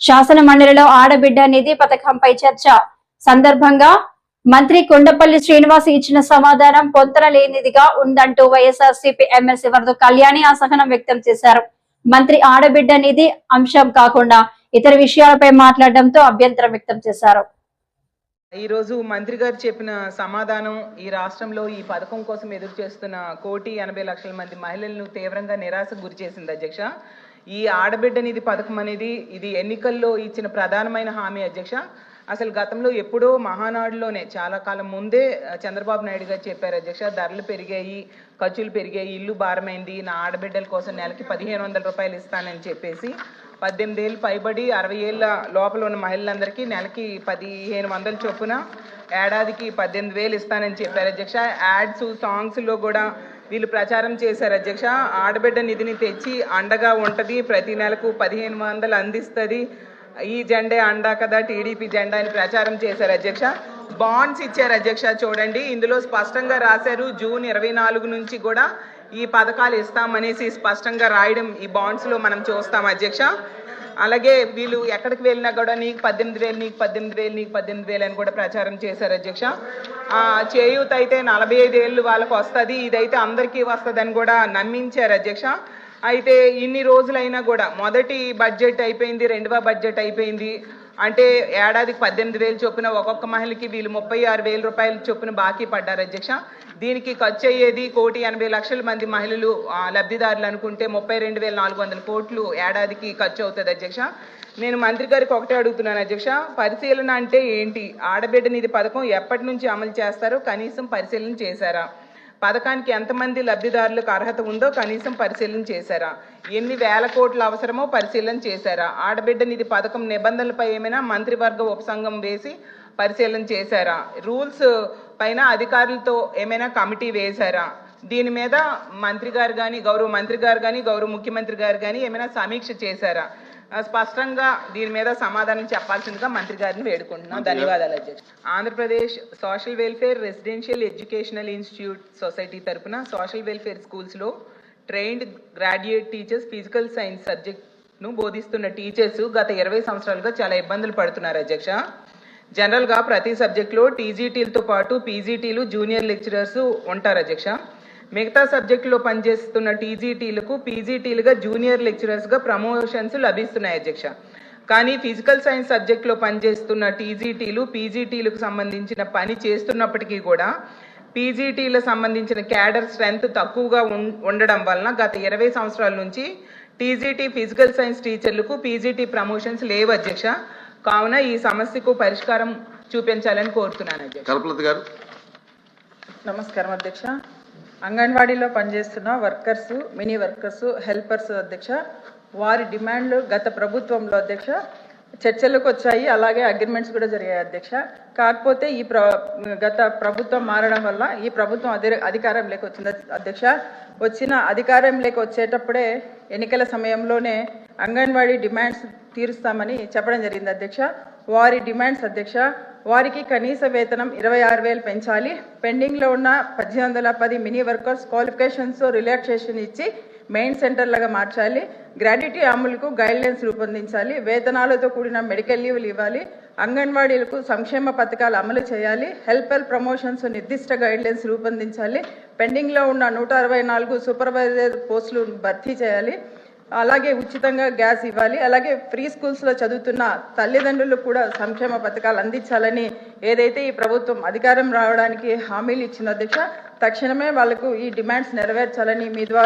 శాసన మండలిలో ఆడబిడ్డ నిధి పథకంపై చర్చ సందర్భంగా మంత్రి కొండపల్లి శ్రీనివాస్ ఇచ్చిన సమాధానం పొంతన లేనిదిగా ఉందంటూ వైఎస్ఆర్సీపీ ఎమ్మెల్సీ వరద కళ్యాణి అసహనం వ్యక్తం చేశారు. మంత్రి ఆడబిడ్డ నిధి అంశం కాకుండా ఇతర విషయాలపై మాట్లాడడంతో అభ్యంతరం వ్యక్తం చేశారు. ఈ రోజు మంత్రి గారు చెప్పిన సమాధానం ఈ రాష్ట్రంలో ఈ పథకం కోసం ఎదురు చేస్తున్న 1,80,00,000 మంది మహిళలను తీవ్రంగా నిరాశకు గురి చేసింది అధ్యక్ష. ఈ ఆడబిడ్డ నిధి పథకం అనేది ఇది ఎన్నికల్లో ఇచ్చిన ప్రధానమైన హామీ అధ్యక్ష. అసలు గతంలో ఎప్పుడో మహానాడులోనే చాలా కాలం ముందే చంద్రబాబు నాయుడు గారు చెప్పారు అధ్యక్ష, ధరలు పెరిగాయి, ఖర్చులు పెరిగాయి, ఇల్లు భారమైంది, నా ఆడబిడ్డల కోసం నెలకి 1,500 రూపాయలు ఇస్తానని చెప్పేసి 18 ఏళ్ళు పైబడి 60 ఏళ్ళ లోపల ఉన్న మహిళలందరికీ నెలకి 1,500 చొప్పున ఏడాదికి 18,000 ఇస్తానని చెప్పారు అధ్యక్ష. యాడ్స్ సాంగ్స్లో కూడా వీళ్ళు ప్రచారం చేశారు అధ్యక్ష. ఆడబిడ్డ నిధిని తెచ్చి అండగా ఉంటుంది, ప్రతి నెలకు 1,500 అందిస్తుంది, ఈ జెండే అండా కదా టీడీపీ జెండా అని ప్రచారం చేశారు అధ్యక్ష. బాండ్స్ ఇచ్చారు అధ్యక్ష. చూడండి, ఇందులో స్పష్టంగా రాశారు జూన్ 24 నుంచి కూడా ఈ పథకాలు ఇస్తామనేసి స్పష్టంగా రాయడం ఈ బాండ్స్ లో మనం చూస్తాం అధ్యక్ష. అలాగే వీళ్ళు ఎక్కడికి వెళ్ళినా కూడా నీకు 18,000, నీకు 18,000, నీకు 18,000 అని కూడా ప్రచారం చేశారు అధ్యక్ష. చేయూత అయితే 45 ఏళ్ళు వాళ్ళకు వస్తుంది, ఇదైతే అందరికీ వస్తుంది అని కూడా నమ్మించారు అధ్యక్ష. అయితే ఇన్ని రోజులైనా కూడా మొదటి బడ్జెట్ అయిపోయింది, రెండవ బడ్జెట్ అయిపోయింది, అంటే ఏడాదికి 18,000 చొప్పున ఒక్కొక్క మహిళకి వీళ్ళు 36,000 రూపాయలు చొప్పున బాకీ పడ్డారు అధ్యక్ష. దీనికి ఖర్చు అయ్యేది 1,80,00,000 మంది మహిళలు లబ్ధిదారులు అనుకుంటే 32,400 కోట్లు ఏడాదికి ఖర్చు అవుతుంది అధ్యక్ష. నేను మంత్రి గారికి ఒకటే అడుగుతున్నాను అధ్యక్ష, పరిశీలన అంటే ఏంటి? ఆడబిడ్డ నిధి పథకం ఎప్పటి నుంచి అమలు చేస్తారో కనీసం పరిశీలన చేశారా? పథకానికి ఎంతమంది లబ్ధిదారులకు అర్హత ఉందో కనీసం పరిశీలన చేశారా? ఎన్ని వేల కోట్లు అవసరమో పరిశీలన చేశారా? ఆడబిడ్డ నిధి పథకం నిబంధనలపై ఏమైనా మంత్రివర్గ ఉపసంఘం వేసి పరిశీలన చేశారా? రూల్స్ పైన అధికారులతో ఏమైనా కమిటీ వేశారా? దీని మీద మంత్రి గారు కానీ, గౌరవ మంత్రి గారు కానీ, గౌరవ ముఖ్యమంత్రి గారు కానీ ఏమైనా సమీక్ష చేశారా? స్పష్టంగా దీని మీద సమాధానం చెప్పాల్సిందిగా మంత్రి గారిని వేడుకుంటున్నాం. ధన్యవాదాలు అధ్యక్ష. Andhra Pradesh social welfare residential educational institute society తరఫున సోషల్ వెల్ఫేర్ స్కూల్స్లో trained graduate teachers physical science సబ్జెక్ట్ను బోధిస్తున్న teachers గత 20 సంవత్సరాలుగా చాలా ఇబ్బందులు పడుతున్నారు అధ్యక్ష. జనరల్గా ప్రతి సబ్జెక్టులో టీజీటీలతో పాటు పీజీటీలు, జూనియర్ లెక్చరర్స్ ఉంటారు అధ్యక్ష. మిగతా సబ్జెక్టులో పనిచేస్తున్న టీజీటీలకు పీజీటీలుగా, జూనియర్ లెక్చరర్స్గా ప్రమోషన్స్ లభిస్తున్నాయి అధ్యక్ష. కానీ ఫిజికల్ సైన్స్ సబ్జెక్టులో పనిచేస్తున్న టీజీటీలు, పీజీటీలకు సంబంధించిన పని చేస్తున్నప్పటికీ కూడా పీజీటీలకు సంబంధించిన క్యాడర్ స్ట్రెంత్ తక్కువగా ఉండడం వలన గత 20 సంవత్సరాల నుంచి టీజీటీ ఫిజికల్ సైన్స్ టీచర్లకు పీజీటీ ప్రమోషన్స్ లేవు అధ్యక్ష. కావున ఈ సమస్యకు పరిష్కారం చూపించాలని కోరుతున్నాను అధ్యక్ష. నమస్కారం అధ్యక్ష. అంగన్వాడీలో పనిచేస్తున్న వర్కర్స్, మినీ వర్కర్స్, హెల్పర్స్ అధ్యక్ష, వారి డిమాండ్లు గత ప్రభుత్వంలో అధ్యక్ష చర్చలకు వచ్చాయి, అలాగే అగ్రిమెంట్స్ కూడా జరిగాయి అధ్యక్ష. కాకపోతే గత ప్రభుత్వం మారడం వల్ల ఈ ప్రభుత్వం అధికారంలోకి వచ్చింది అధ్యక్ష. వచ్చిన అధికారంలోకి వచ్చేటప్పుడే ఎన్నికల సమయంలోనే అంగన్వాడీ డిమాండ్స్ తీరుస్తామని చెప్పడం జరిగింది అధ్యక్ష. వారి డిమాండ్స్ అధ్యక్ష, వారికి కనీస వేతనం 26,000 పెంచాలి, పెండింగ్లో ఉన్న 1,810 మినీ వర్కర్స్ క్వాలిఫికేషన్స్ రిలాక్సేషన్ ఇచ్చి మెయిన్ సెంటర్లుగా మార్చాలి, గ్రాడ్యుటీ అమలుకు గైడ్లైన్స్ రూపొందించాలి, వేతనాలతో కూడిన మెడికల్ లీవ్లు ఇవ్వాలి, అంగన్వాడీలకు సంక్షేమ పథకాలు అమలు చేయాలి, హెల్పర్ ప్రమోషన్స్ నిర్దిష్ట గైడ్లైన్స్ రూపొందించాలి, పెండింగ్లో ఉన్న 164 సూపర్వైజర్ పోస్టులు భర్తీ చేయాలి, అలాగే ఉచితంగా గ్యాస్ ఇవ్వాలి, అలాగే ఫ్రీ స్కూల్స్లో చదువుతున్న తల్లిదండ్రులకు కూడా సంక్షేమ పథకాలు అందించాలని ఏదైతే ఈ ప్రభుత్వం అధికారం రావడానికి హామీలు ఇచ్చిందో అధ్యక్ష, తక్షణమే వాళ్లకు ఈ డిమాండ్స్ నెరవేర్చాలని మీ ద్వారా